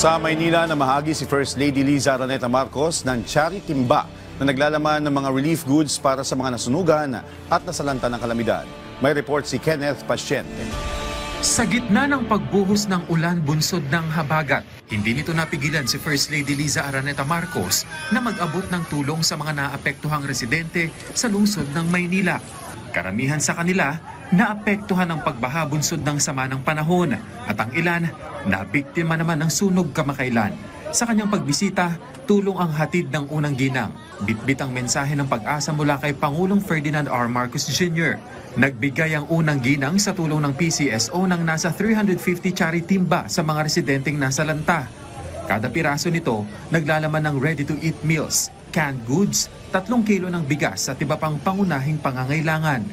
Sa Maynila, namahagi si First Lady Liza Araneta Marcos ng charity timba na naglalaman ng mga relief goods para sa mga nasunugan at nasalanta ng kalamidad. May report si Kenneth Pasyente. Sa gitna ng pagbuhos ng ulan bunsod ng habagat, hindi nito napigilan si First Lady Liza Araneta Marcos na mag-abot ng tulong sa mga naapektuhang residente sa lungsod ng Maynila. Karamihan sa kanila, naapektuhan ng pagbaha bunsod ng sama ng panahon at ang ilan, nabiktima naman ng sunog kamakailan. Sa kanyang pagbisita, tulong ang hatid ng unang ginang. Bitbit ang mensahe ng pag-asa mula kay Pangulong Ferdinand R. Marcos Jr. Nagbigay ang unang ginang sa tulong ng PCSO ng nasa 350 charity timba sa mga residenteng nasalanta. Kada piraso nito, naglalaman ng ready-to-eat meals, canned goods, 3 kilo ng bigas at iba pang pangunahing pangangailangan.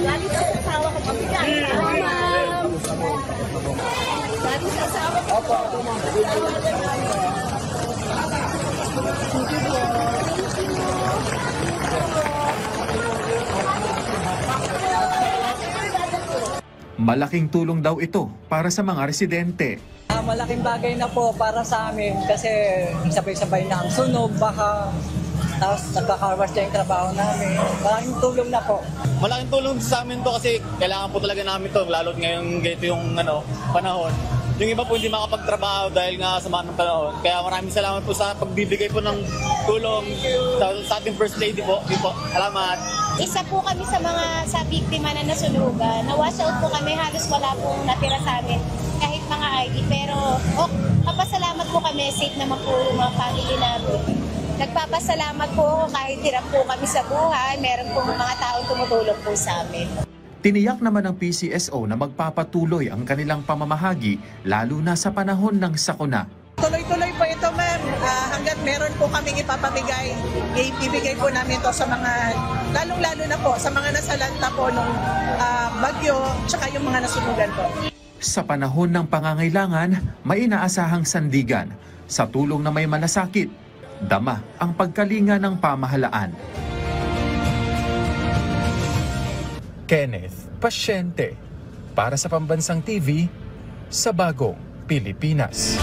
Lagi sa asawa ko pabigay. Lagi sa asawa ko. Malaking tulong daw ito para sa mga residente. Malaking bagay na po para sa amin kasi sabay-sabay na ang sunog, baka tapos nagkakarwas na yung trabaho namin. Malaking tulong na po. Malaking tulong sa amin to kasi kailangan po talaga namin to, lalo't ngayon ganito yung panahon. Yung iba po hindi makapagtrabaho dahil nga sa ng panahon. Kaya maraming salamat po sa pagbibigay po ng tulong sa ating First Lady po. Salamat. Isa po kami sa biktima na nasunugan. Na-wash out po kami, halos wala pong natira sa amin kahit mga ID. Pero papasalamat po kami, safe naman po yung mga family namin. Nagpapasalamat po ako kahit hirap po kami sa buhay. Meron po mga taong tumutulong po sa amin. Tiniyak naman ng PCSO na magpapatuloy ang kanilang pamamahagi lalo na sa panahon ng sakuna. Tuloy-tuloy po ito, ma'am. Hanggat meron po kaming ipapamigay, ibigay po namin to sa mga, lalong-lalo na po, sa mga nasalanta po nung bagyo, tsaka yung mga nasunugan po. Sa panahon ng pangangailangan, may inaasahang sandigan. Sa tulong na may malasakit, dama ang pagkalinga ng pamahalaan. Kenneth Pasyente para sa Pambansang TV sa Bagong Pilipinas.